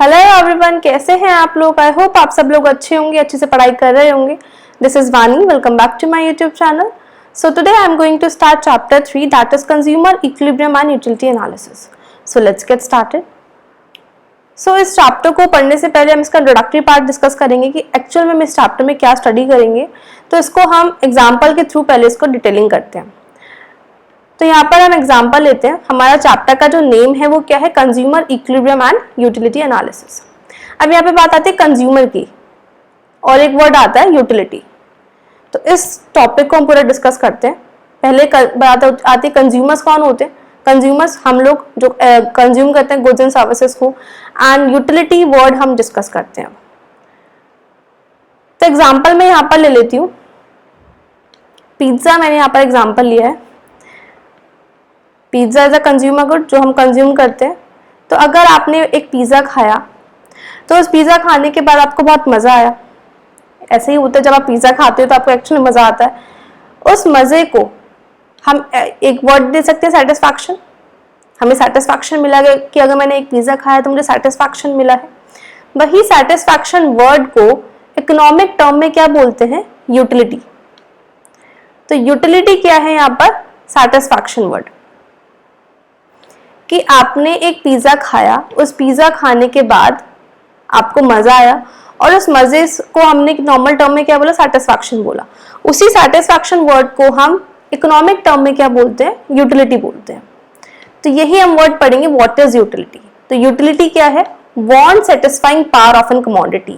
Hello everyone, कैसे हैं आप लोग। आई होप आप सब लोग अच्छे होंगे, अच्छे से पढ़ाई कर रहे होंगे। This is Wani, welcome back to my YouTube channel. So today I am going to start chapter 3 that is consumer equilibrium and utility analysis. So let's get started. So इस चैप्टर को पढ़ने से पहले हम इसका इंट्रोडक्टरी पार्ट डिस्कस करेंगे कि actual में हम इस चैप्टर में क्या स्टडी करेंगे। तो इसको हम एग्जाम्पल के थ्रू पहले इसको डिटेलिंग करते हैं। तो यहाँ पर हम एग्जांपल लेते हैं। हमारा चैप्टर का जो नेम है वो क्या है, consumer equilibrium and utility analysis. अब यहाँ पे बात आती है कंज्यूमर की और एक वर्ड आता है यूटिलिटी। तो इस टॉपिक को हम पूरा डिस्कस करते हैं। पहले बात आती है कंज्यूमर्स कौन होते हैं। कंज्यूमर्स हम लोग जो कंज्यूम करते हैं गुड्स एंड सर्विसेज को, एंड यूटिलिटी वर्ड हम डिस्कस करते हैं। तो एग्जाम्पल मैं यहाँ पर ले लेती हूँ। पिज्जा मैंने यहाँ पर एग्जाम्पल लिया है। Pizza is a consumer good जो हम कंज्यूम करते हैं। तो अगर आपने एक पिज्जा खाया तो उस पिज्जा खाने के बाद आपको बहुत मजा आया। ऐसे ही होता है, जब आप पिज्जा खाते हो तो आपको एक्चुअली मजा आता है। उस मजे को हम एक वर्ड दे सकते हैं, सेटिस्फैक्शन। हमें सेटिस्फैक्शन मिला कि अगर मैंने एक पिज्जा खाया तो मुझे सेटिस्फैक्शन मिला है। वही सेटिस्फैक्शन वर्ड को इकोनॉमिक टर्म में क्या बोलते हैं, यूटिलिटी। तो यूटिलिटी क्या है यहाँ पर, सेटिस्फैक्शन वर्ड। कि आपने एक पिज्जा खाया, उस पिज्जा खाने के बाद आपको मजा आया और उस मजे को हमने नॉर्मल टर्म में क्या बोला, सेटिस्फैक्शन बोला। उसी सेटिस्फैक्शन वर्ड को हम इकोनॉमिक टर्म में क्या बोलते हैं, यूटिलिटी बोलते हैं। तो यही हम वर्ड पढ़ेंगे, व्हाट इज यूटिलिटी। तो यूटिलिटी क्या है, want satisfying power of an commodity.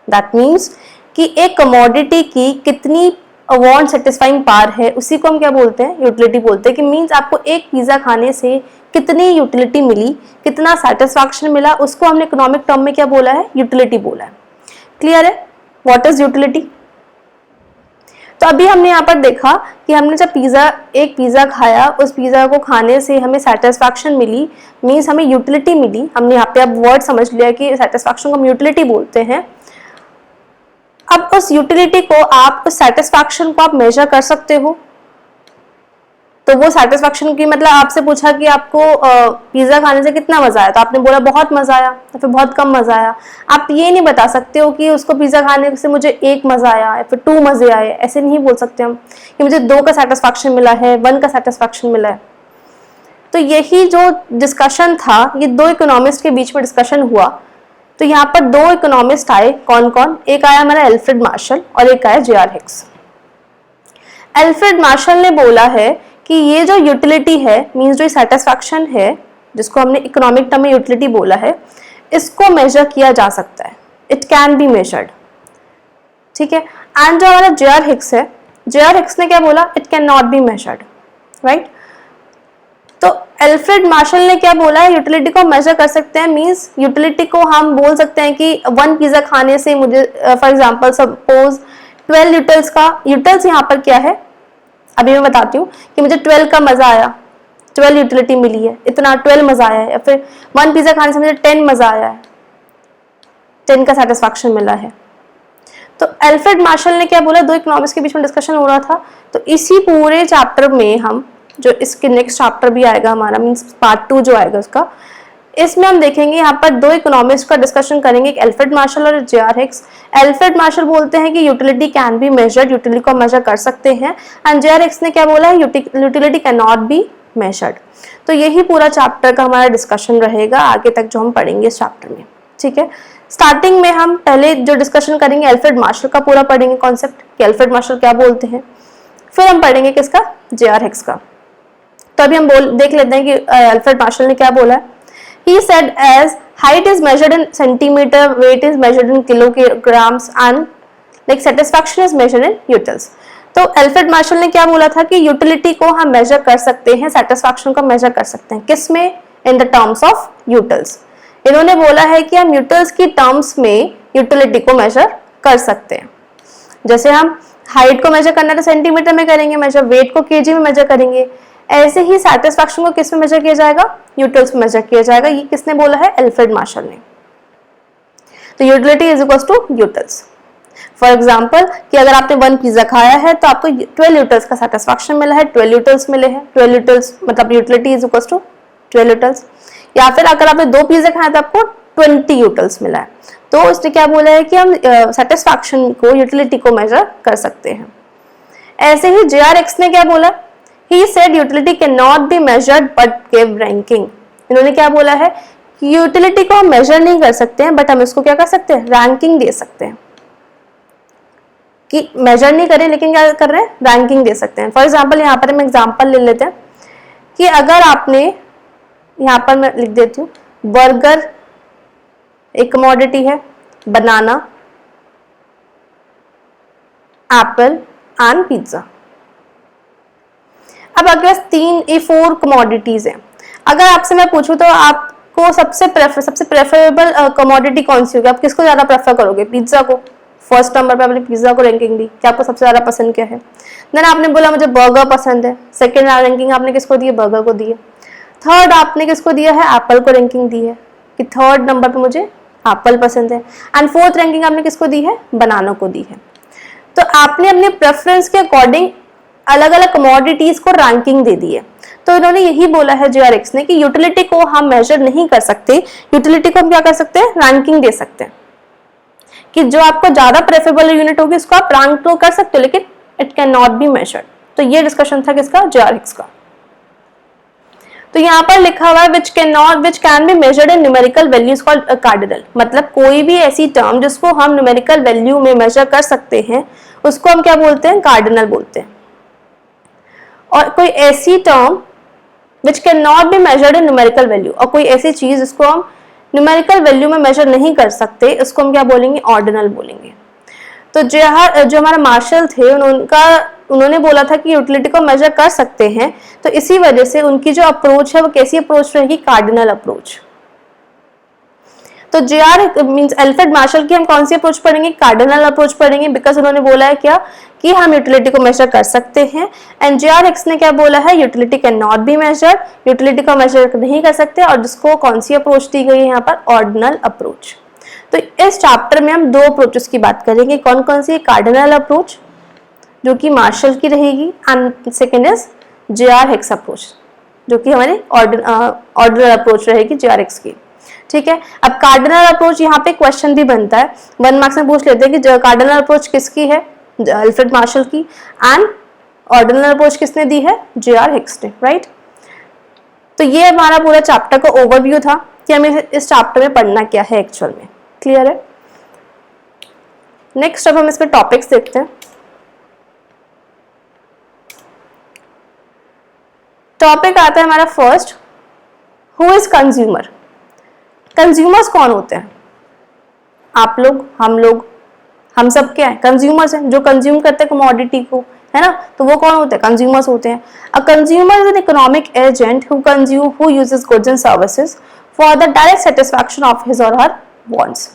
That means कि एक कमोडिटी की कितनी वांट सेटिस्फाइंग पावर है, उसी को हम क्या बोलते हैं, यूटिलिटी बोलते हैं। कि मीन्स आपको एक पिज्जा खाने से कितनी यूटिलिटी मिली, कितना सेटिस्फैक्शन मिला, उसको हमने इकोनॉमिक टर्म में क्या बोला है, यूटिलिटी बोला है। क्लियर है, व्हाट इज यूटिलिटी। तो अभी हमने यहाँ पर देखा कि हमने जब एक पिज्जा खाया, उस पिज्जा को खाने से हमें सेटिस्फैक्शन मिली, मीन्स हमें यूटिलिटी मिली। हमने यहाँ पे अब वर्ड समझ लिया कि सेटिस्फैक्शन को हम यूटिलिटी बोलते हैं। अब उस यूटिलिटी को आप, उस सेटिस्फैक्शन को आप मेजर कर सकते हो। तो वो सेटिस्फैक्शन की मतलब आपसे पूछा कि आपको पिज्जा खाने से कितना मजा आया, तो आपने बोला बहुत मजा आया, या फिर बहुत कम मजा आया। आप ये नहीं बता सकते हो कि उसको पिज्जा खाने से मुझे 1 मजा आया या फिर 2 मजे आए। ऐसे नहीं बोल सकते हम कि मुझे 2 का सेटिस्फैक्शन मिला है, 1 का सेटिस्फैक्शन मिला है। तो यही जो डिस्कशन था, ये 2 इकोनॉमिस्ट के बीच में डिस्कशन हुआ। तो यहाँ पर 2 इकोनॉमिस्ट आए, कौन कौन, एक आया हमारा एल्फ्रेड मार्शल और एक आया जे.आर. हिक्स। एल्फ्रेड मार्शल ने बोला है कि ये जो यूटिलिटी है, मींस जो सेटिस्फैक्शन है, जिसको हमने इकोनॉमिक टर्म में यूटिलिटी बोला है, इसको मेजर किया जा सकता है। It can be measured. ठीक है। एंड जो हमारा जे.आर. हिक्स है, जे.आर. हिक्स ने क्या बोला, it can not be measured. Right. तो एल्फ्रेड मार्शल ने क्या बोला है, यूटिलिटी को मेजर कर सकते हैं। मींस यूटिलिटी को हम बोल सकते हैं कि 1 पिज्जा खाने से मुझे फॉर एग्जांपल सपोज 12 यूटिल्स का, यूटिल्स यहाँ पर क्या है अभी मैं बताती हूँ, कि मुझे 12 का मजा आया, 12 यूटिलिटी मिली है, इतना 12 मजा आया है। या फिर 1 पिज्जा खाने से मुझे 10 मजा आया है, 10 का सेटिस्फैक्शन मिला है। तो एल्फ्रेड मार्शल ने क्या बोला, 2 इकोनॉमिक्स के बीच में डिस्कशन हो रहा था। तो इसी पूरे चैप्टर में हम, जो इसके नेक्स्ट चैप्टर भी आएगा हमारा, मीन्स पार्ट 2 जो आएगा उसका, इसमें हम देखेंगे यहाँ पर 2 इकोनॉमिस्ट का डिस्कशन करेंगे, एक एल्फ्रेड मार्शल और जे.आर. हिक्स। एल्फ्रेड मार्शल बोलते हैं कि utility can be measured, utility को मेजर कर सकते हैं। And JR. हिक्स ने क्या बोला है, utility can not be measured. तो यही पूरा चैप्टर का हमारा डिस्कशन रहेगा आगे तक जो हम पढ़ेंगे इस चैप्टर में। ठीक है। स्टार्टिंग में हम पहले जो डिस्कशन करेंगे एल्फ्रेड मार्शल का पूरा पढ़ेंगे कॉन्सेप्ट कि एल्फ्रेड मार्शल क्या बोलते हैं। फिर हम पढ़ेंगे किसका, जे.आर. हिक्स का। तो अभी हम देख लेते हैं कि एल्फ्रेड मार्शल ने क्या बोला है। He said as height is measured in centimeter, weight is measured in kilograms and like satisfaction is measured in utils. तो एल्फ्रेड मार्शल ने क्या बोला था कि यूटिलिटी को हम मेजर कर सकते हैं, सेटिस्फैक्शन को मेजर कर सकते हैं। किस में, इन द टर्म्स ऑफ यूटिल्स। इन्होंने बोला है कि हम यूटिल्स की टर्म्स में यूटिलिटी को मेजर कर सकते हैं। जैसे हम हाइट को मेजर करना तो सेंटीमीटर में करेंगे मेजर, वेट को केजी में मेजर करेंगे, ऐसे ही सेटिस्फैक्शन को किस में मेजर किया जाएगा, यूटिल्स में मेजर किया जाएगा। ये किसने बोला है, एल्फ्रेड मार्शल ने। तो utility is equal to utils. For example कि अगर आपने 1 पिज्जा खाया है तो आपको 12 यूटिल्स का सेटिस्फैक्शन मिला है, 12 यूटिल्स मिले हैं। 12 यूटिल्स मतलब utility is equal to 12 utils. या फिर अगर आपने 2 पिज्जा खाए तो आपको 20 यूटिल्स मिला है। तो इसने क्या बोला है कि हम सेटिस्फैक्शन को, यूटिलिटी को मेजर कर सकते हैं। ऐसे ही JRX ने क्या बोला, he said utility can not be measured but give ranking. इन्होंने क्या बोला है कि यूटिलिटी को हम मेजर नहीं कर सकते हैं, बट हम इसको क्या कर सकते हैं, रैंकिंग दे सकते हैं। कि मेजर नहीं करें लेकिन क्या कर रहे हैं, रैंकिंग दे सकते हैं। फॉर एग्जाम्पल यहाँ पर हम एग्जाम्पल ले लेते हैं कि अगर आपने, यहाँ पर मैं लिख देती हूँ, बर्गर एक कमोडिटी है, बनाना, एप्पल एंड पिज्जा। अब अगर 4 कमोडिटीज हैं, अगर आपसे मैं पूछूं तो आपको सबसे प्रेफरेबल कमोडिटी कौन सी होगी, आप किसको ज्यादा प्रेफर करोगे, पिज्जा को। फर्स्ट नंबर पे आपने पिज्जा को रैंकिंग दी कि आपको सबसे ज्यादा पसंद क्या है। देन आपने बोला मुझे बर्गर पसंद है, सेकंड रैंकिंग आपने किसको दी है, बर्गर को दी है। थर्ड आपने किसको दिया है, एप्पल को रैंकिंग दी है कि थर्ड नंबर पे मुझे एप्पल पसंद है। एंड फोर्थ रैंकिंग आपने किसको दी है, बनाना को दी है। तो आपने अपने प्रेफरेंस के अकॉर्डिंग अलग अलग कमोडिटीज को रैंकिंग दे दी है। तो इन्होंने यही बोला है JRX ने कि यूटिलिटी को हम मेजर नहीं कर सकते, यूटिलिटी को हम क्या कर सकते हैं, रैंकिंग दे सकते हैं। कि जो आपको ज्यादा प्रेफरेबल यूनिट होगी उसको आप रैंक तो कर सकते हो, लेकिन it can not be measured. तो ये डिस्कशन था किसका, JRX का। तो यहाँ पर लिखा हुआ है which can be measured in numerical values called cardinal. मतलब कोई भी ऐसी टर्म जिसको हम न्यूमेरिकल वैल्यू में मेजर कर सकते हैं उसको हम क्या बोलते हैं, कार्डिनल बोलते हैं। और कोई ऐसी term which can not be measured in numerical value, और कोई ऐसी चीज जिसको हम न्यूमेरिकल वैल्यू में मेजर नहीं कर सकते, इसको हम क्या बोलेंगे, ऑर्डिनल बोलेंगे। तो जो हमारा मार्शल थे उन्होंने बोला था कि यूटिलिटी को मेजर कर सकते हैं, तो इसी वजह से उनकी जो अप्रोच है वो कैसी अप्रोच रहेगी, कार्डिनल अप्रोच। तो JR मींस अल्फ्रेड मार्शल की हम कौन सी अप्रोच पढ़ेंगे, कार्डिनल अप्रोच पढ़ेंगे, बिकॉज उन्होंने बोला है क्या कि हम यूटिलिटी को मेजर कर सकते हैं। एंड JRX ने क्या बोला है, utility can not be measured, utility को मेजर नहीं कर सकते, और जिसको कौन सी अप्रोच दी गई है यहाँ पर, ऑर्डिनल अप्रोच। तो इस चैप्टर में हम 2 अप्रोचेस की बात करेंगे, कौन कौन सी, कार्डिनल अप्रोच जो कि मार्शल की रहेगी, and second is JRX approach जो कि हमारी ऑर्डिनल अप्रोच रहेगी JRX की। ठीक है, अब कार्डिनल अप्रोच यहाँ पे क्वेश्चन भी बनता है, 1 मार्क्स में पूछ लेते हैं कि कार्डिनल अप्रोच किसकी है, अल्फ्रेड मार्शल की, एंड ऑर्डिनल अप्रोच किसने दी है, JRX ने, राइट। तो ये हमारा पूरा चैप्टर का ओवरव्यू था कि हमें इस चैप्टर में पढ़ना क्या है एक्चुअल में, क्लियर है। नेक्स्ट अब हम इसमें टॉपिक्स देखते हैं। टॉपिक आता है हमारा first, who is consumer. Consumers कौन होते हैं, आप लोग, हम सब क्या है, कंज्यूमर्स हैं, जो कंज्यूम करते हैं कमोडिटी को, है ना। तो वो कौन होते हैं, कंज्यूमर्स होते हैं। A consumer is an economic agent who uses goods and services for the direct satisfaction of his और हर वांट्स।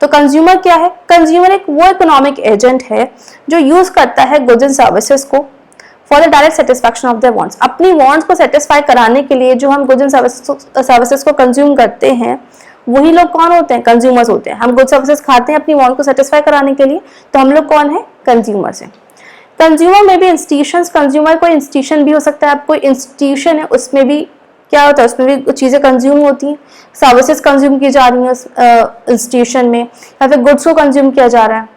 तो कंज्यूमर क्या है, कंज्यूमर एक वो इकोनॉमिक एजेंट है जो यूज करता है गुड्स एंड सर्विसेज को for the direct satisfaction of their wants. अपनी वांट्स को सेटिस्फाई कराने के लिए जो हम गुड्स एंड सर्विसेज को कंज्यूम करते हैं, वही लोग कौन होते हैं, कंज्यूमर्स होते हैं। हम गुड्स सर्विसेज खाते हैं अपनी वांट को सेटिस्फाई कराने के लिए, तो हम लोग कौन है, कंज्यूमर्स हैं। कंज्यूमर में भी इंस्टीट्यूशंस, कंज्यूमर कोई इंस्टीट्यूशन भी हो सकता है, आप कोई इंस्टीट्यूशन है उसमें भी क्या होता है, उसमें भी चीजें कंज्यूम होती हैं, सर्विसेज कंज्यूम की जा रही हैं इंस्टीट्यूशन में, या फिर गुड्स को कंज्यूम किया जा रहा है।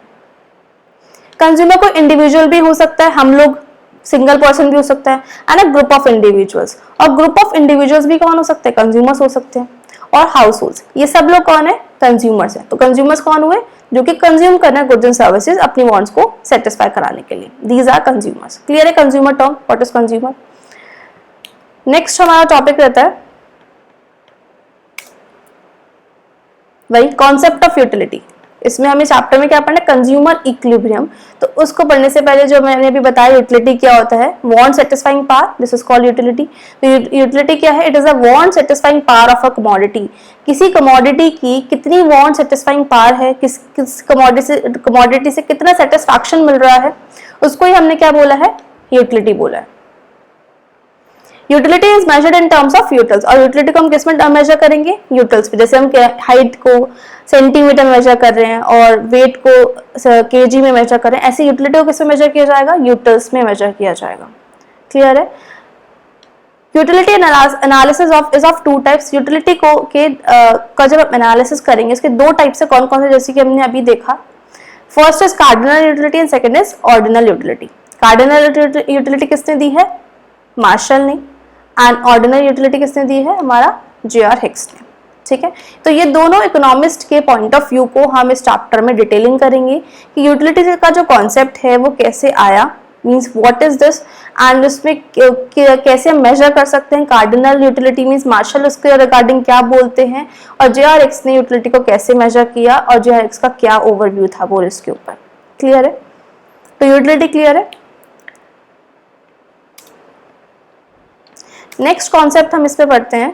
कंज्यूमर कोई इंडिविजुअल भी हो सकता है, हम लोग सिंगल पर्सन भी हो सकता है, and a group of individuals. और ग्रुप ऑफ इंडिविजुअल्स भी कौन हो सकते हैं, कंज्यूमर्स हो सकते हैं। और हाउस होल्ड्स, ये सब लोग कौन है, कंज्यूमर्स हैं। तो कंज्यूमर्स कौन हुए, जो कि कंज्यूम करना है गुड्स एंड सर्विसेज अपनी वांट्स को सेटिस्फाई कराने के लिए, दीज आर कंज्यूमर्स। क्लियर है consumer term, what is consumer. Next हमारा टॉपिक रहता है वही कॉन्सेप्ट ऑफ यूटिलिटी। इसमें हमें चैप्टर में क्या पढ़ना है, कंज्यूमर इक्विलिब्रियम। तो उसको पढ़ने से पहले जो मैंने अभी बताया यूटिलिटी क्या होता है, want satisfying power, this is called utility. Utility क्या है, it is a want satisfying power of a commodity. किसी कमोडिटी की कितनी वांट सेटिस्फाइंग पावर है, किस कमोडिटी से कितना सेटिस्फैक्शन मिल रहा है, उसको ही हमने क्या बोला है, यूटिलिटी बोला है। Utility is measured in terms of utils. और यूटिलिटी को हम किस में मेजर करेंगे, यूटिल्स पे। जैसे हम हाइट को सेंटीमीटर में मेजर कर रहे हैं और वेट को केजी में मेजर कर रहे हैं, ऐसे यूटिलिटी को किस में मेजर किया जाएगा, यूटिल्स में मेजर किया जाएगा। क्लियर है। Utility analysis is of two types. Utility को का जब आप एनालिसिस करेंगे इसके दो टाइप से कौन कौन से, जैसे कि हमने अभी देखा, first is cardinal utility and second is ordinal utility. Cardinal utility किसने दी है? मार्शल ने। एंड ऑर्डिनल यूटिलिटी किसने दी है? हमारा जे.आर. हिक्स ने। ठीक है, तो ये दोनों इकोनॉमिस्ट के पॉइंट ऑफ व्यू को हम इस चैप्टर में डिटेलिंग करेंगे कि यूटिलिटी का जो कॉन्सेप्ट है वो कैसे आया, means what is this, and उसमें कैसे हम मेजर कर सकते हैं। कार्डिनल यूटिलिटी मीन्स मार्शल उसके रिगार्डिंग क्या बोलते हैं, और जे.आर. हिक्स ने यूटिलिटी को कैसे मेजर किया, और जे.आर. हिक्स का क्या ओवरव्यू था वो इसके ऊपर। क्लियर है? तो यूटिलिटी क्लियर है। नेक्स्ट कॉन्सेप्ट हम इस पे पढ़ते हैं,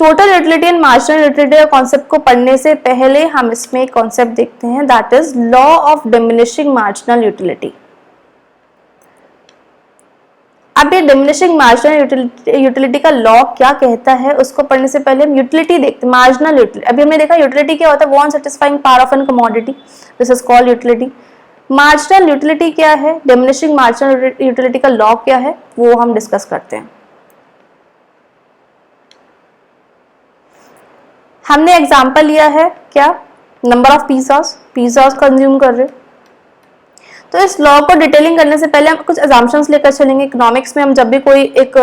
total utility and marginal utility concept को पढ़ने से पहले हम इसमें एक कॉन्सेप्ट देखते हैं, that is law of diminishing marginal utility. अब ये डिमिनिशिंग मार्जिनल यूटिलिटी का लॉ क्या कहता है उसको पढ़ने से पहले हम यूटिलिटी देखते हैं। मार्जिनल यूटिलिटी, अभी हमने देखा यूटिलिटी क्या होता है, वो unsatisfying power of an commodity, this is called utility. Marginal utility क्या है, डिमिनिशिंग मार्जिनल यूटिलिटी का लॉ क्या है, वो हम डिस्कस करते हैं। हमने एग्जाम्पल लिया है क्या, नंबर ऑफ पिज़्ज़ास कंज्यूम कर रहे हो। तो इस लॉ को डिटेलिंग करने से पहले हम कुछ अजम्पशंस लेकर चलेंगे। इकोनॉमिक्स में हम जब भी कोई एक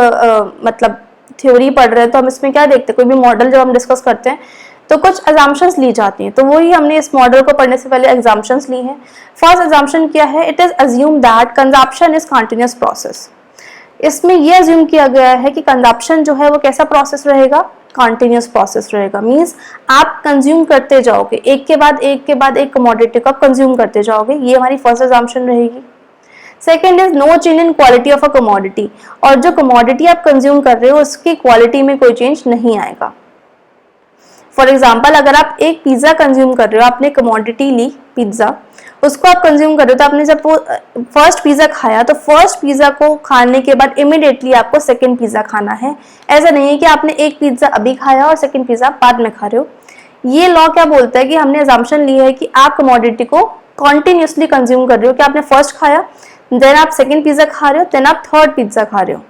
मतलब थ्योरी पढ़ रहे हैं तो हम इसमें क्या देखते हैं, कोई भी मॉडल जब हम डिस्कस करते हैं तो कुछ अजम्पशंस ली जाती हैं, तो वही हमने इस मॉडल को पढ़ने से पहले एग्जाम्पशंस ली हैं। फर्स्ट अजम्पशन क्या है, it is assume that consumption is continuous process. इसमें यह अज्यूम किया गया है कि कंजप्शन जो है वो कैसा प्रोसेस रहेगा, कंटिन्यूअस प्रोसेस रहेगा। मींस आप कंज्यूम करते जाओगे, एक के बाद एक कमोडिटी को आप कंज्यूम करते जाओगे, ये हमारी फर्स्ट अजम्पशन रहेगी। Second is no change in quality of a commodity, और जो कमोडिटी आप कंज्यूम कर रहे हो उसकी क्वालिटी में कोई चेंज नहीं आएगा। फॉर एग्जाम्पल, अगर आप एक पिज्जा कंज्यूम कर रहे हो, आपने कमोडिटी ली पिज्जा, उसको आप कंज्यूम कर रहे हो, तो आपने जब वो फर्स्ट पिज्जा खाया तो फर्स्ट पिज्जा को खाने के बाद इमीडिएटली आपको सेकंड पिज्जा खाना है। ऐसा नहीं है कि आपने एक पिज्जा अभी खाया और सेकंड पिज्जा बाद में खा रहे हो। ये लॉ क्या बोलता है कि हमने अजम्पशन ली है कि आप कमोडिटी को कॉन्टिन्यूसली कंज्यूम कर रहे हो, कि आपने फर्स्ट खाया, देन आप सेकेंड पिज्जा खा रहे हो, देन आप थर्ड पिज्जा खा रहे हो,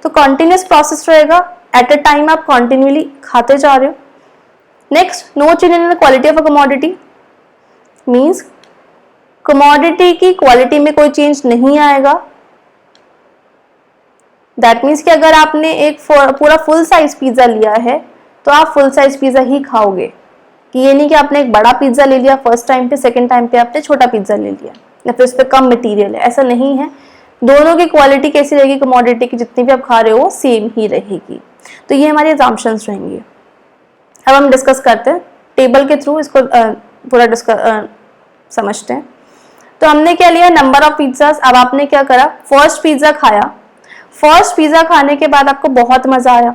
तो कॉन्टिन्यूस प्रोसेस रहेगा, एट अ टाइम आप कॉन्टिन्यूली खाते जा रहे हो। Next, no change in the quality of a commodity, means commodity की क्वालिटी में कोई चेंज नहीं आएगा। दैट मीन्स कि अगर आपने एक पूरा फुल साइज पिज्जा लिया है तो आप फुल साइज पिज्जा ही खाओगे, कि ये नहीं कि आपने एक बड़ा पिज्जा ले लिया फर्स्ट टाइम पे, सेकंड टाइम पे आपने छोटा पिज्जा ले लिया या फिर उस पर कम मटेरियल है, ऐसा नहीं है। दोनों की क्वालिटी कैसी रहेगी, कमोडिटी की जितनी भी आप खा रहे हो वो सेम ही रहेगी। तो ये हमारी अजम्पशंस रहेंगी। अब हम डिस्कस करते हैं टेबल के थ्रू, इसको पूरा समझते हैं। तो हमने क्या लिया, नंबर ऑफ पिज्जास। अब आपने क्या करा, फर्स्ट पिज्जा खाया, फर्स्ट पिज्जा खाने के बाद आपको बहुत मजा आया,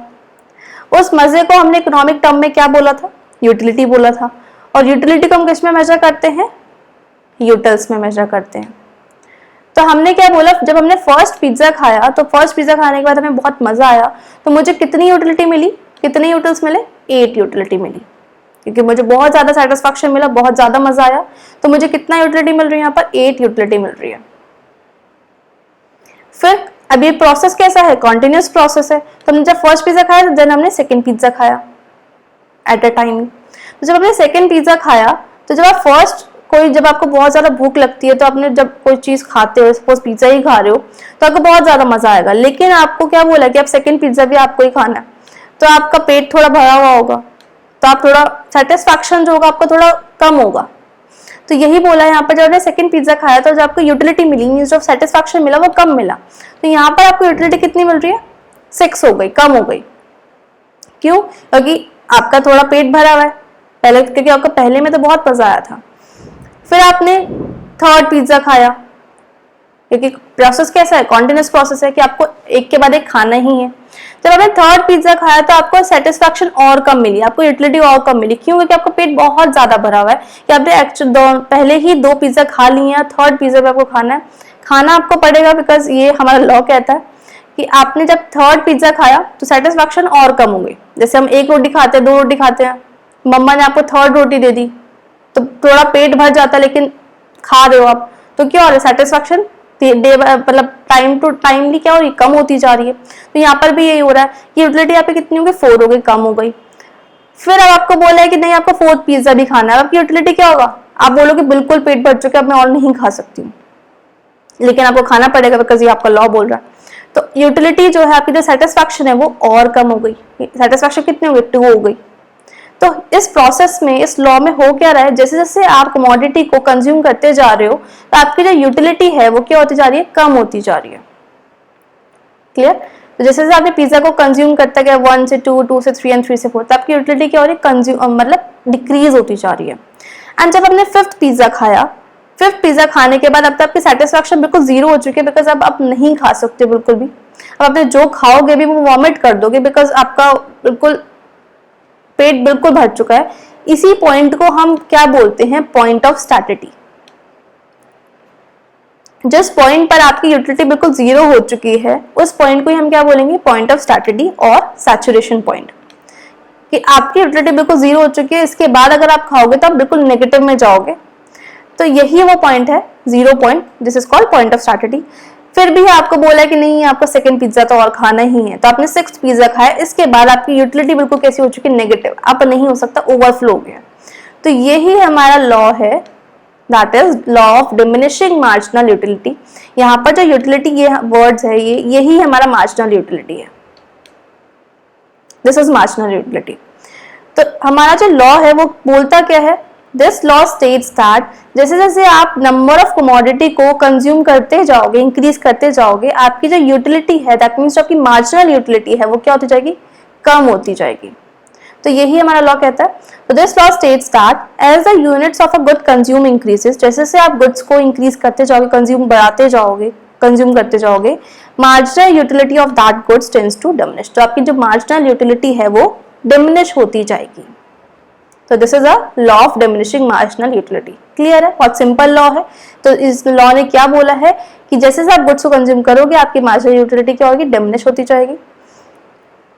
उस मजे को हमने इकोनॉमिक टर्म में क्या बोला था, यूटिलिटी बोला था। और यूटिलिटी को हम किस में मेजर करते हैं, यूटिल्स में मेजर करते हैं। तो हमने क्या बोला, जब हमने फर्स्ट पिज्जा खाया तो फर्स्ट पिज्जा खाने के बाद हमें बहुत मजा आया, तो मुझे कितनी यूटिलिटी मिली, कितने यूटिल्स मिले, 8 यूटिलिटी मिली, क्योंकि मुझे बहुत ज्यादा सेटिस्फैक्शन मिला, बहुत ज्यादा मजा आया, तो मुझे कितना यूटिलिटी मिल रही है, यहाँ पर 8 यूटिलिटी मिल रही है। फिर अब ये प्रोसेस कैसा है, कॉन्टिन्यूस प्रोसेस है। तो हमने जब फर्स्ट पिज्जा खाया, देन हमने सेकंड पिज्जा खाया एट अ टाइम। तो जब हमने सेकंड पिज्जा खाया, तो जब आप जब आपको बहुत ज्यादा भूख लगती है, तो आपने जब कोई चीज खाते हो, सपोज पिज्जा ही खा रहे हो, तो आपको बहुत ज्यादा मजा आएगा। लेकिन आपको क्या बोला कि आप सेकंड पिज्जा भी आपको ही खाना है, तो आपका पेट थोड़ा भरा हुआ होगा, तो आप थोड़ा सेटिस्फैक्शन जो होगा आपको थोड़ा कम होगा। तो यही बोला यहाँ पर, जब आपने सेकंड पिज्जा खाया तो जो आपको यूटिलिटी मिली, मींस जो सेटिस्फैक्शन मिला वो कम मिला। तो यहाँ पर आपको यूटिलिटी कितनी मिल रही है, 6 हो गई, कम हो गई। क्यों, क्योंकि आपका थोड़ा पेट भरा हुआ है पहले, क्योंकि आपको पहले में तो बहुत मजा आया था। फिर आपने थर्ड पिज्जा खाया, क्योंकि प्रोसेस कैसा है, कॉन्टिन्यूस प्रोसेस है कि आपको एक के बाद एक खाना ही है। जब आपने थर्ड पिज्जा खाया तो आपको सेटिस्फैक्शन और कम मिली, आपको यूटिलिटी और कम मिली। क्यों, क्योंकि आपका पेट बहुत ज्यादा भरा हुआ है, कि आपने पहले ही 2 पिज्जा खा लिए हैं, थर्ड पिज्जा पे आपको खाना आपको पड़ेगा, बिकॉज ये हमारा लॉ कहता है कि आपने जब थर्ड पिज्जा खाया तो सेटिस्फैक्शन और कम हो गई। जैसे हम 1 रोटी खाते हैं, 2 रोटी खाते हैं, मम्मा ने आपको थर्ड रोटी दे दी, तो थोड़ा पेट भर जाता है, लेकिन खा रहे हो आप, तो क्या हो रहा है, सेटिस्फैक्शन मतलब टाइम टू टाइमली क्या हो रही है, कम होती जा रही है। तो यहाँ पर भी यही हो रहा है कि यूटिलिटी यहाँ पे कितनी हो गई, 4 हो गई, कम हो गई। फिर अब आपको बोला है कि नहीं आपको 4th पिज्जा भी खाना है, आपकी यूटिलिटी क्या होगा, आप बोलोगे बिल्कुल पेट भर चुके, अब मैं और नहीं खा सकती हूँ, लेकिन आपको खाना पड़ेगा बिकॉज ये आपका लॉ बोल रहा है। तो यूटिलिटी जो है आपकी, जो सेटिस्फैक्शन है वो और कम हो गई। सेटिस्फैक्शन कितनी हो गई, 2 हो गई। तो इस प्रोसेस में, इस लॉ में हो क्या रहा है, जैसे जैसे आप कमोडिटी को कंज्यूम करते जा रहे हो तो आपकी जो यूटिलिटी है वो क्या होती जा रही है, कम होती जा रही है। क्लियर। तो जैसे जैसे आपने पिज्जा को कंज्यूम करते गए 1 से 2, 2 से 3 एंड 3 से 4, तो आपकी यूटिलिटी क्या हो रही है, कंज्यूम मतलब डिक्रीज होती जा रही है। एंड जब आपने 5th पिज्जा खाया, 5th पिज्जा खाने के बाद अब तो आपकी सेटिस्फैक्शन बिल्कुल 0 हो चुकी है, बिकॉज अब आप नहीं खा सकते बिल्कुल भी। अब आपने जो खाओगे भी वो वॉमिट कर दोगे, बिकॉज आपका बिल्कुल पेट बिल्कुल भर चुका है। इसी पॉइंट को हम क्या बोलते हैं, पॉइंट ऑफ स्टैटिटी। जिस पॉइंट पर आपकी यूटिलिटी बिल्कुल 0 हो चुकी है, उस पॉइंट को ही हम क्या बोलेंगे, पॉइंट ऑफ स्टैटिटी और सैचुरेशन पॉइंट। कि आपकी यूटिलिटी बिल्कुल 0 हो चुकी है, इसके बाद अगर आप खाओगे तो आप बिल्कुल नेगेटिव में जाओगे। तो यही वो पॉइंट है, 0 point, this is called point of satiety. फिर भी आपको बोला है कि नहीं आपको 2nd पिज्जा तो और खाना ही है, तो आपने 6th पिज्जा खाया, इसके बाद आपकी यूटिलिटी बिल्कुल कैसी हो चुकी है, नेगेटिव, अब नहीं हो सकता, ओवरफ्लो हो गया। तो यही हमारा लॉ है, that is law of diminishing marginal utility. यहाँ पर जो यूटिलिटी ये वर्ड्स है, ये यही हमारा मार्जिनल यूटिलिटी है, दिस इज मार्जिनल यूटिलिटी। तो हमारा जो लॉ है वो बोलता क्या है, दिस लॉ स्टेट्स दैट जैसे जैसे आप नंबर ऑफ कमोडिटी को कंज्यूम करते जाओगे, इंक्रीज करते जाओगे, आपकी जो यूटिलिटी है, दैट मीन्स जो आपकी मार्जिनल यूटिलिटी है वो क्या होती जाएगी, कम होती जाएगी। तो यही हमारा लॉ कहता है। तो this law states that as the units of a good consume increases, जैसे जैसे आप गुड्स को इंक्रीज करते जाओगे, कंज्यूम बढ़ाते जाओगे, कंज्यूम करते जाओगे, marginal utility of that goods tends to diminish, तो आपकी जो मार्जिनल यूटिलिटी है वो डिमिनिश होती जाएगी। तो this is a law of diminishing marginal utility. Clear है, बहुत सिंपल लॉ है। तो इस लॉ ने क्या बोला है कि जैसे जैसे आप गुड्स को कंज्यूम करोगे, आपकी मार्जिनल यूटिलिटी क्या होगी, डिमिनिश होती जाएगी।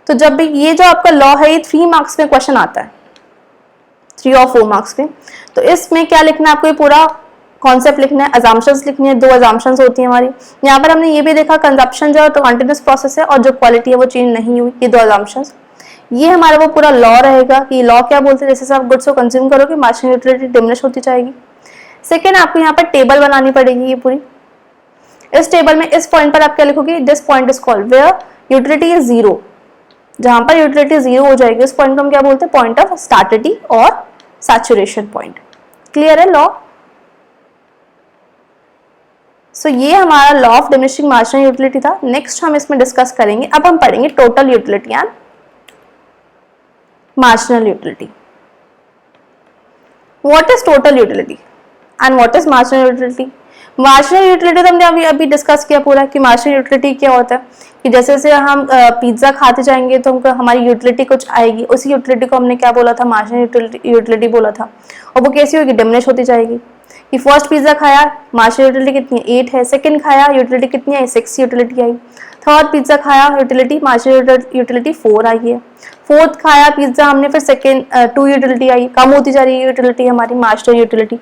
तो जब भी ये जो आपका लॉ है, ये 3 मार्क्स में क्वेश्चन आता है, 3 और 4 मार्क्स में। तो इसमें क्या लिखना है आपको, ये पूरा कॉन्सेप्ट लिखना है, अजम्पशंस लिखनी है, 2 अजम्पशंस होती है हमारी। यहाँ पर हमने ये भी देखा कंजप्शन जो कंटिन्यूस प्रोसेस है और जो क्वालिटी है वो चेंज नहीं हुई, ये 2 अजम्पशंस। ये हमारा वो पूरा लॉ रहेगा कि लॉ क्या बोलते हैं, जैसे से आप गुड्स को कंज्यूम करोगे मार्जिनल यूटिलिटी डिमिनिश होती जाएगी। सेकेंड, आपको यहाँ पर टेबल बनानी पड़ेगी ये पूरी। इस टेबल में इस पॉइंट पर आप क्या लिखोगे, this point is called where utility is 0, जहां पर यूटिलिटी 0 हो जाएगी उस पॉइंट को हम क्या बोलते हैं, पॉइंट ऑफ स्टैटिटी और सैचुरेशन पॉइंट। क्लियर है लॉ। सो ये हमारा law of diminishing marginal utility था। नेक्स्ट हम इसमें डिस्कस करेंगे, अब हम पढ़ेंगे total utility and marginal utility. What is total utility and what is marginal utility? Marginal utility तो हमने अभी डिस्कस किया पूरा कि marginal utility क्या होता है, कि जैसे जैसे हम पिज्जा खाते जाएंगे तो हमको हमारी यूटिलिटी कुछ आएगी, उसी यूटिलिटी को हमने क्या बोला था, मार्जिनल यूटिलिटी बोला था, और वो कैसी होगी, डिमिनिश होती जाएगी। कि फर्स्ट पिज्जा खाया, मार्जिनल यूटिलिटी कितनी है, 8 है। सेकंड खाया, यूटिलिटी कितनी आई, 6 यूटिलिटी आई। थर्ड पिज्जा खाया, यूटिलिटी मार्जिनल यूटिलिटी 4 आई है। फोर्थ खाया पिज्जा हमने, फिर सेकंड 2 यूटिलिटी आई, कम होती जा रही है यूटिलिटी हमारी, मार्जिनल यूटिलिटी।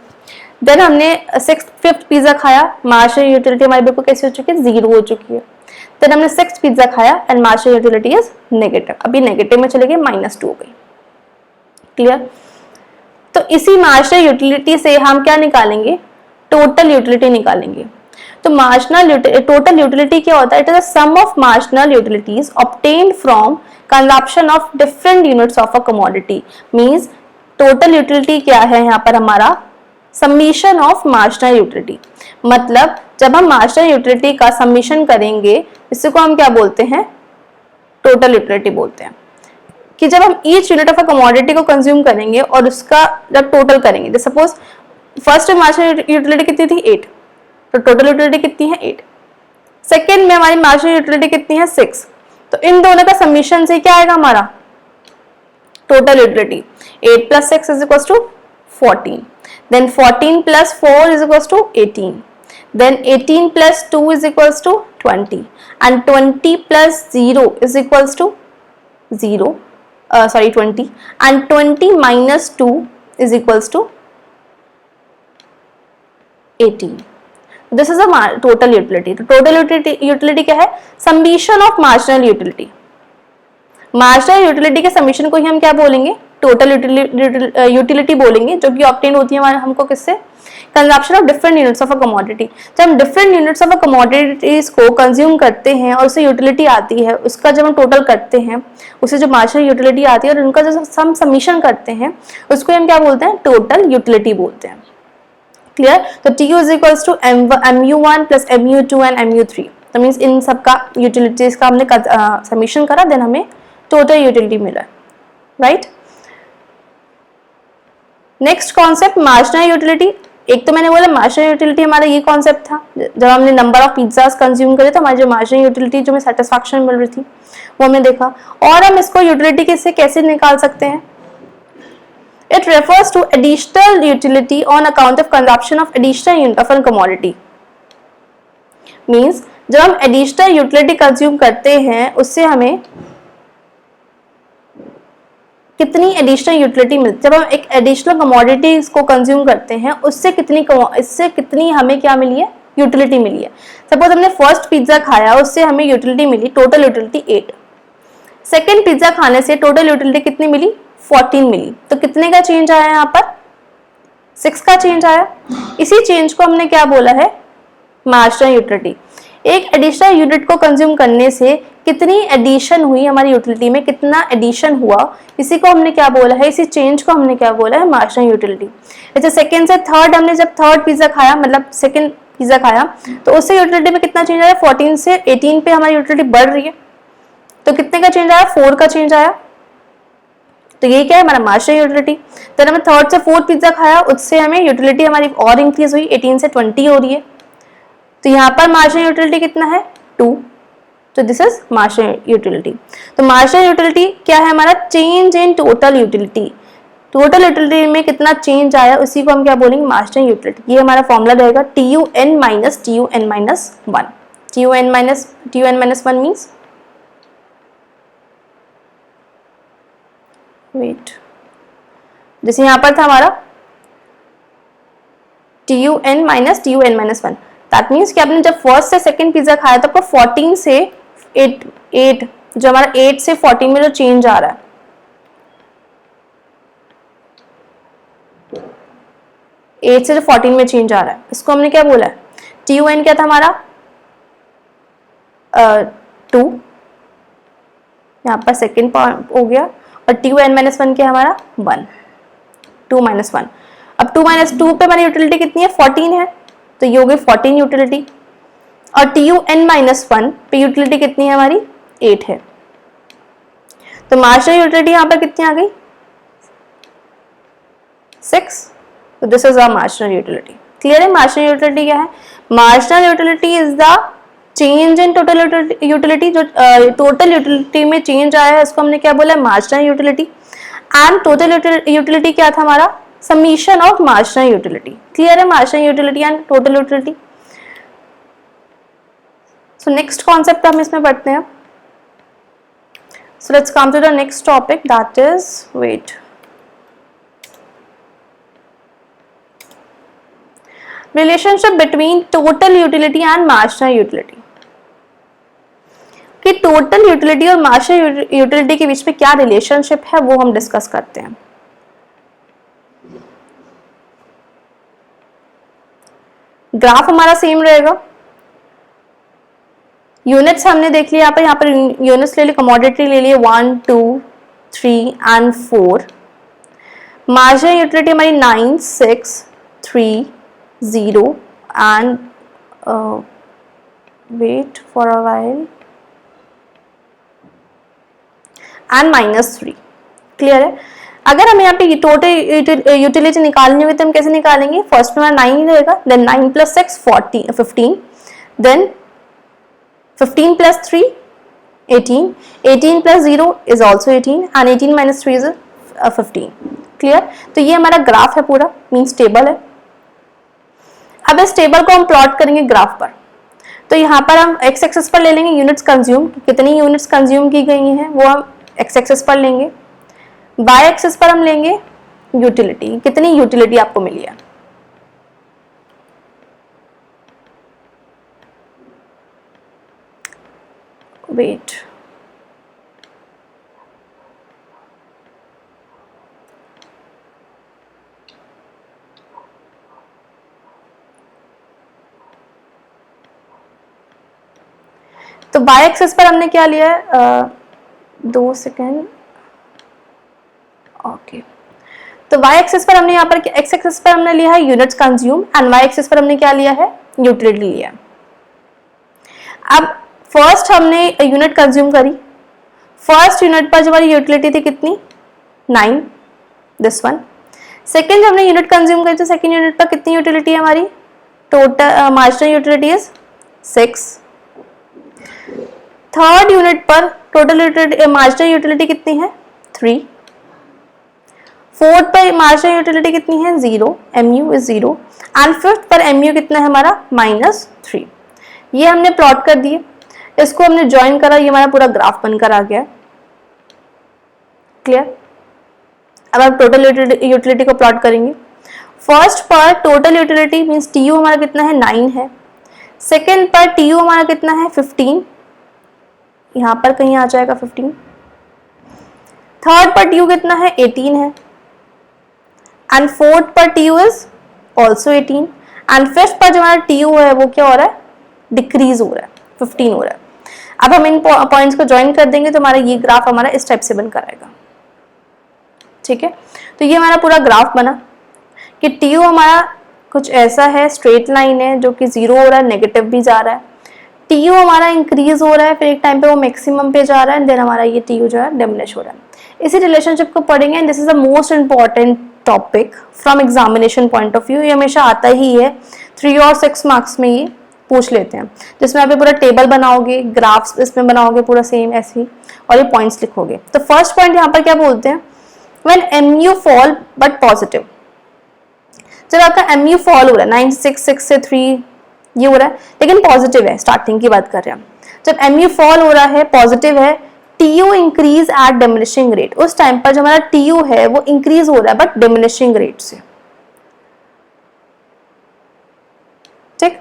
देन हमने 5th पिज्जा खाया, मार्जिनल यूटिलिटी हमारी बिल्कुल कैसी हो चुकी है, 0 हो चुकी है। देन हमने 6th पिज्जा खाया and marginal utility is negative, अभी नेगेटिव में चले गए, -2 हो गई। क्लियर। तो इसी मार्जिनल यूटिलिटी से हम क्या निकालेंगे, टोटल यूटिलिटी निकालेंगे। तो मार्जिनल टोटल यूटिलिटी क्या होता है, it is a sum of marginal utilities obtained from consumption of different units of a commodity. Means total utility क्या है, यहाँ पर हमारा समीशन ऑफ मार्जिनल यूटिलिटी। मतलब जब हम मार्जिनल यूटिलिटी का समीशन करेंगे, इसी को हम क्या बोलते हैं, टोटल यूटिलिटी बोलते हैं। कि जब हम each unit of a commodity को कंज्यूम करेंगे और उसका जब टोटल करेंगे, सपोज फर्स्ट में मार्जिनल यूटिलिटी कितनी थी, 8, तो टोटल यूटिलिटी कितनी है, 8। सेकेंड में हमारी मार्जिनल यूटिलिटी कितनी है, 6। तो इन दोनों का समीशन से क्या आएगा हमारा total utility, 8 + 6 = 14, then 14 + 4 = 18, then 18 + 2 = 20 and 20 + 0 = 0, 20 and 20 - 2 = 18। This is a total utility. तो टोटल यूटिलिटी क्या है? Summation of marginal utility. Marginal utility के समीशन को ही हम क्या बोलेंगे? टोटल यूटिलिटी बोलेंगे, जो कि ऑब्टेन होती है हमारे हमको किससे? Consumption of different units of a commodity. जब हम different units of a commodities को कंज्यूम करते हैं और उससे यूटिलिटी आती है, उसका जब हम टोटल करते हैं, उससे जो मार्जिनल यूटिलिटी आती है और उनका जो हम समीशन करते हैं, उसको हम क्या बोलते हैं? टोटल यूटिलिटी बोलते हैं। क्लियर? तो TU is equals to MU1 plus MU2 and MU3। तो मीन्स इन सबका यूटिलिटीज का हमने समीशन करा, देन हमें टोटल यूटिलिटी मिला, right? Next concept marginal utility. एक तो मैंने बोला मार्जिनल यूटिलिटी हमारा ये कॉन्सेप्ट था, जब हमने नंबर ऑफ पिज्जाज कंज्यूम करे तो हमारी जो मार्जिनल यूटिलिटी जो हमें सेटिस्फैक्शन मिल रही थी वो हमने देखा। और हम इसको यूटिलिटी किससे कैसे निकाल सकते हैं? It refers to additional utility on account of consumption of additional unit of a commodity. Means जब हम additional utility consume करते हैं, उससे हमें कितनी additional utility मिलती है? जब हम एक additional commodities को consume करते हैं, इससे कितनी हमें क्या मिली है? Utility मिली है। Suppose हमने first पिज्जा खाया, उससे हमें utility मिली, total utility 8। सेकेंड पिज्जा खाने से टोटल यूटिलिटी कितनी मिली? 14 मिली। तो कितने का चेंज आया यहाँ पर? 6 का चेंज आया। इसी चेंज को हमने क्या बोला है? Marginal utility. एक एडिशनल यूनिट को कंज्यूम करने से कितनी एडिशन हुई हमारी यूटिलिटी में, कितना एडिशन हुआ, इसी को हमने क्या बोला है? इसी चेंज को हमने क्या बोला है? Marginal utility. जैसे सेकेंड से थर्ड, हमने जब थर्ड पिज्जा खाया, मतलब सेकेंड पिज्जा खाया, तो उससे यूटिलिटी में कितना चेंज आया? 14 से 18 पे हमारी यूटिलिटी बढ़ रही है। तो कितने का चेंज आया? 4 का चेंज आया। तो ये क्या है? हमारा मार्जिनल यूटिलिटी। तो हमने थर्ड से फोर्थ पिज्जा खाया, उससे हमें यूटिलिटी हमारी और इंक्रीज हुई, 18 से 20 हो रही है। तो यहाँ पर मार्जिनल यूटिलिटी कितना है? 2। तो दिस इज मार्जिनल यूटिलिटी। तो मार्जिनल यूटिलिटी क्या है हमारा? Change in total utility. Total utility में कितना चेंज आया, उसी को हम क्या बोलेंगे? Marginal utility. ये हमारा फॉर्मूला रहेगा TUN minus TUN minus 1। TUN minus 1 means wait, जैसे यहां पर था हमारा TUN minus TUN minus 1। That means कि आपने जब फर्स्ट से सेकंड पिज्जा खाया तो आपको 14 से 8 जो हमारा 8 से 14 में जो चेंज आ रहा है, 8 से जो 14 में चेंज आ रहा है, इसको हमने क्या बोला है? TUN क्या था हमारा? 2। यहाँ पर सेकेंड हो गया। और TUN माइनस 1 क्या हमारा? 1। 2 माइनस 1। अब 2 माइनस 2 पे हमारी यूटिलिटी कितनी है? 14 है। तो ये हो गई 14 यूटिलिटी। और TUN माइनस 1 पे यूटिलिटी कितनी है हमारी? 8 है। तो मार्जिनल यूटिलिटी यहाँ पर कितनी आ गई? 6। तो this is our marginal utility. Clear है? मार्जिनल यूटिलिटी क्या है? Marginal utility is the change in total utility. जो टोटल यूटिलिटी में चेंज आया है, इसको हमने क्या बोला? Marginal utility. And total utility क्या था हमारा? Summation of marginal utility. Clear है? Marginal utility and total utility. So next concept हम इसमें पढ़ते हैं। So let's come to the next topic, that is wait. Relationship between total utility and marginal utility. कि total utility और marginal utility के बीच में क्या रिलेशनशिप है, वो हम डिस्कस करते हैं। ग्राफ हमारा सेम रहेगा। यूनिट्स हमने देख लिया, यहाँ पर यूनिट्स ले लिए, कमोडिटी ले लिए 1 2 3 एंड 4। मार्जिनल यूटिलिटी हमारी 9 6 3 0 and wait for a while and -3। Clear है? अगर हमें यहाँ पे टोटल यूटिलिटी निकालनी हुई तो हम कैसे निकालेंगे? फर्स्ट में हमारा 9 ही रहेगा, then 9 plus 6 15, then 15 plus 3 18, 18 plus 0 is also 18 and 18 minus 3 is 15। Clear? तो ये हमारा ग्राफ है पूरा, मीन्स टेबल है। अब इस टेबल को हम प्लॉट करेंगे ग्राफ पर। तो यहाँ पर हम एक्स एक्सिस पर ले लेंगे यूनिट्स कंज्यूम, कितनी यूनिट्स कंज्यूम की गई हैं वो हम एक्स एक्सिस पर लेंगे। वाई एक्सिस पर हम लेंगे यूटिलिटी, कितनी यूटिलिटी आपको मिली है। वेट, तो y एक्सिस पर हमने क्या लिया है, 2 सेकेंड, ओके। तो y एक्सिस पर हमने यहाँ पर x एक्सिस पर हमने लिया है units consume and y axis पर हमने क्या लिया है, यूटिलिटी लिया है। अब फर्स्ट हमने यूनिट कंज्यूम करी, फर्स्ट यूनिट पर जो हमारी यूटिलिटी थी कितनी, 9, दिस वन। सेकेंड हमने यूनिट कंज्यूम करी तो सेकेंड यूनिट पर कितनी यूटिलिटी है हमारी, total marginal utility is 6। Third unit पर टोटल यूटिलिटी मार्जिनल यूटिलिटी कितनी है, 3। फोर्थ पर मार्जिनल यूटिलिटी कितनी है, 0, mu इज 0 एंड फिफ्थ पर mu कितना है हमारा, -3। ये हमने प्लॉट कर दिए, इसको हमने ज्वाइन करा, ये हमारा पूरा ग्राफ बनकर आ गया। क्लियर। अब आप टोटल यूटिलिटी को प्लॉट करेंगे। फर्स्ट पर टोटल यूटिलिटी मींस TU हमारा कितना है, 9 है। सेकेंड पर TU हमारा कितना है, 15, यहाँ पर कहीं आ जाएगा 15। थर्ड पर TU कितना है, 18 है एंड फोर्थ पर TU is also 18 and fifth पर जो हमारा TU है वो क्या हो रहा है, डिक्रीज हो रहा है, 15 हो रहा है। अब हम इन पॉइंट्स को ज्वाइन कर देंगे तो हमारा ये ग्राफ हमारा इस टाइप से बनकर आएगा। ठीक है, तो ये हमारा पूरा ग्राफ बना कि TU हमारा कुछ ऐसा है, स्ट्रेट लाइन है जो कि 0 हो रहा है, नेगेटिव भी जा रहा है। TU हमारा इंक्रीज हो रहा है, फिर एक टाइम पे वो मैक्सिमम पे जा रहा है, देन हमारा ये TU जो है डिमिनिश हो रहा है। इसी रिलेशनशिप को पढ़ेंगे and this is the most important topic from examination point of view. ये हमेशा आता ही है, 3 और 6 मार्क्स में ये पूछ लेते हैं, जिसमें आप पूरा टेबल बनाओगे, ग्राफ्स इसमें बनाओगे पूरा सेम ऐसे ही, और ये पॉइंट्स लिखोगे। तो फर्स्ट पॉइंट यहाँ पर क्या बोलते हैं, when MU fall but positive. जब आपका MU फॉल हो रहा है, 966 से 3 ये हो रहा है, लेकिन पॉजिटिव है, स्टार्टिंग की बात कर रहे हैं हम। जब MU फॉल हो रहा है, पॉजिटिव है, TU increase at diminishing rate, उस टाइम पर जो हमारा TU है वो इंक्रीज हो रहा है बट डिमिनिशिंग रेट से। ठीक,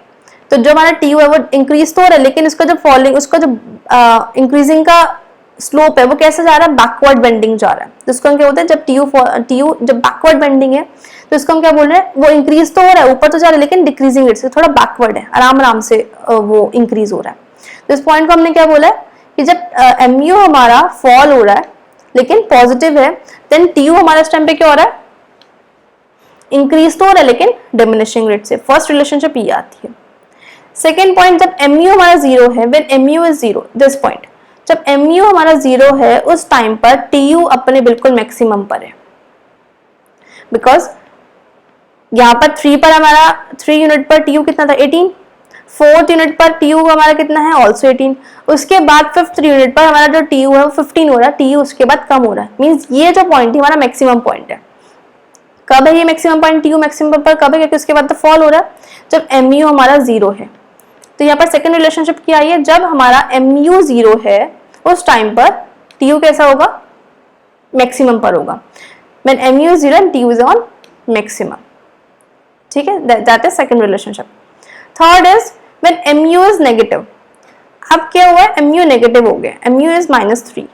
तो जो हमारा TU है वो इंक्रीज तो हो रहा है, लेकिन इसका जो फॉलिंग, उसका जो इंक्रीजिंग का स्लोप है वो कैसे जा रहा है, बैकवर्ड बेंडिंग जा रहा है। तो इसको हम क्या बोलते हैं, जब TU जब बैकवर्ड बेंडिंग है तो इसको हम क्या बोल रहे हैं, वो इंक्रीज तो हो रहा है, ऊपर तो जा रहा है, लेकिन डिक्रीजिंग रेट से, थोड़ा बैकवर्ड है, आराम आराम से वो इंक्रीज हो रहा है। तो इस पॉइंट को हमने क्या बोला है कि जब MU हमारा फॉल हो रहा है लेकिन पॉजिटिव है, देन TU हमारा इस टाइम पे क्या हो रहा है, इंक्रीज तो हो रहा है लेकिन डिमिनिशिंग रेट से। फर्स्ट रिलेशनशिप ये आती है। सेकेंड पॉइंट, जब MU हमारा 0 है, when MU is 0, this point, जब MU हमारा 0 है उस टाइम पर TU अपने बिल्कुल मैक्सिमम पर है, बिकॉज यहाँ पर 3 पर हमारा 3 यूनिट पर TU कितना था, 18। फोर्थ यूनिट पर TU हमारा कितना है, ऑल्सो 18। उसके बाद फिफ्थ यूनिट पर हमारा जो TU है वो 15 हो रहा है, TU उसके बाद कम हो रहा है। मींस ये जो पॉइंट है हमारा मैक्सिमम पॉइंट है। कब है ये मैक्सिमम पॉइंट, TU मैक्सिमम पर कब है, क्योंकि उसके बाद तो फॉल हो रहा है, जब MU हमारा 0 है। तो यहाँ पर सेकेंड रिलेशनशिप क्या आई है, जब हमारा MU 0 है उस टाइम पर TU कैसा होगा, मैक्सिमम पर होगा। When MU is 0 and TU is on maximum। ठीक है, that is second relationship. Third is when MU is negative. अब क्या हुआ है, MU नेगेटिव हो गया, MU is -3।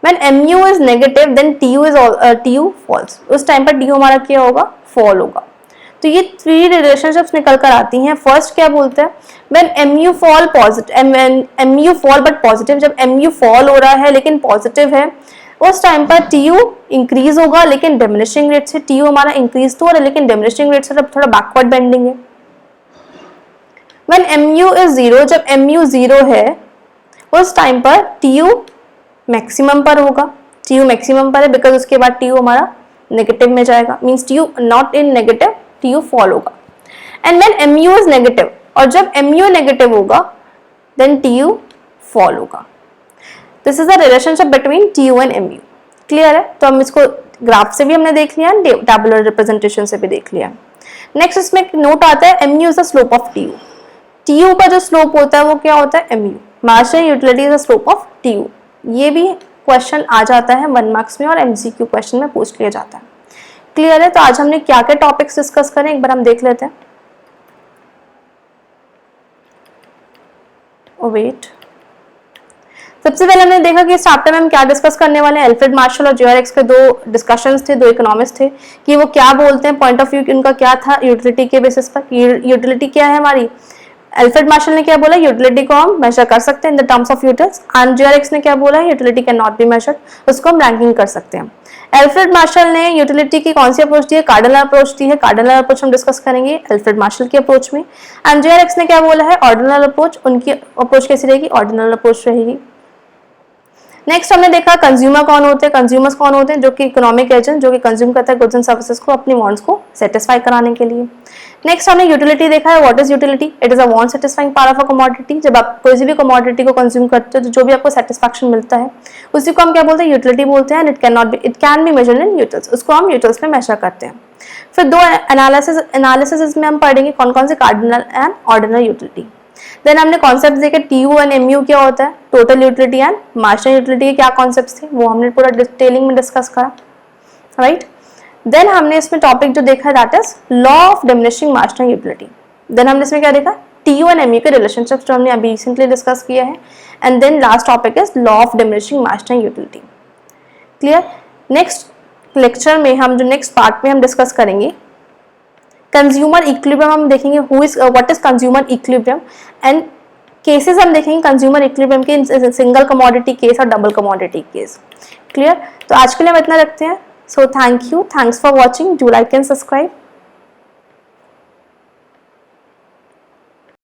When MU is negative, then TU falls। उस टाइम पर TU हमारा क्या होगा, फॉल होगा। तो ये 3 रिलेशनशिप्स निकल कर आती हैं। फर्स्ट क्या बोलते हैं, when MU fall positive, MU fall but positive, जब MU फॉल हो रहा है लेकिन पॉजिटिव है उस टाइम पर TU इंक्रीज होगा लेकिन डिमिनिशिंग रेट से। TU हमारा इंक्रीज तो हो रहा है लेकिन डिमिनिशिंग रेट से थोड़ा बैकवर्ड बेंडिंग है। When MU is 0, जब MU 0 है उस टाइम पर TU मैक्सिमम पर होगा। TU मैक्सिमम पर है बिकॉज उसके बाद TU हमारा नेगेटिव में जाएगा, means TU not in negative, TU fall होगा। And when MU is negative, और जब MU नेगेटिव होगा देन TU फॉल होगा। This is the relationship between TU and MU। Clear है, तो हम इसको ग्राफ से भी हमने देख लिया, टैबुलर रिप्रेजेंटेशन से भी देख लिया। नेक्स्ट इसमें एक नोट आता है, MU is the slope of TU। TU का जो स्लोप होता है वो क्या होता है, MU। Marginal utility is the slope of TU। ये भी क्वेश्चन आ जाता है 1 मार्क्स में और MCQ क्वेश्चन में पूछ लिया जाता है। क्लियर है, तो आज हमने क्या क्या टॉपिक्स डिस्कस करें एक बार हम देख लेते हैं। वेट, सबसे पहले हमने देखा कि इस चैप्टर में हम क्या डिस्कस करने वाले हैं। एल्फ्रेड मार्शल और जेआरएक्स के दो डिस्कशंस थे, दो इकोनॉमिस्ट थे कि वो क्या बोलते हैं, पॉइंट ऑफ व्यू उनका क्या था यूटिलिटी के बेसिस पर। यूटिलिटी क्या है हमारी, एल्फ्रेड मार्शल ने क्या बोला, यूटिलिटी को हम मेजर कर सकते हैं in the terms of utils, and जेआरएक्स ने क्या बोला, utility can not be measured, उसको हम रैंकिंग कर सकते हैं। एल्फ्रेड मार्शल ने यूटिलिटी की कौन सी अप्रोच दी है, कार्डिनल अप्रोच दी है। कार्डिनल अप्रोच हम डिस्कस करेंगे एल्फ्रेड मार्शल की अप्रोच में। एंड जेआरएक्स ने क्या बोला है, ऑर्डिनल अप्रोच। उनकी अप्रोच कैसी रहेगी, ऑर्डिनल अप्रोच रहेगी। नेक्स्ट हमने देखा कंज्यूमर कौन होते हैं। कंज्यूमर्स कौन होते हैं, जो कि इकोनॉमिक एजेंट, जो कि कंज्यूम करता है गुड्स एंड सर्विसेज को अपनी वांट्स को सेटिस्फाई कराने के लिए। नेक्स्ट हमने यूटिलिटी देखा है। What is utility, it is a want satisfying power of a commodity. जब आप कोई भी कमोडिटी को कंज्यूम करते हो तो जो भी आपको सेटिस्फैक्शन मिलता है उसी को हम क्या बोलते हैं, यूटिलिटी बोलते हैं। It can be measured in utils, उसको हम यूटिल्स में मेजर करते हैं। फिर दो एनालिसिस में हम पढ़ेंगे कौन कौन से, cardinal and ordinal utility. Then हमने कॉन्सेप्ट देखे टीयू एंड एमयू क्या होता है, total utility and marginal utility के क्या कॉन्सेप्ट्स थे, वो हमने पूरा डिटेलिंग में डिस्कस करा, राइट। देन हमने इसमें टॉपिक जो देखा that is law of diminishing marginal utility. Then हमने इसमें क्या देखा, टीयू एंड एमयू के रिलेशनशिप्स जो हमने अभी रिसेंटली डिस्कस किया है। And then last topic is law of diminishing marginal utility. Clear. Next lecture में हम जो नेक्स्ट पार्ट में हम डिस्कस करेंगे कंज्यूमर इक्विलिब्रियम, हम देखेंगे what is consumer equilibrium and cases हम देखेंगे कंज्यूमर इक्विलिब्रियम के, सिंगल कमोडिटी केस और डबल कमोडिटी केस। क्लियर। तो आज के लिए हम इतना रखते हैं। So thank you, thanks for watching, do like and subscribe.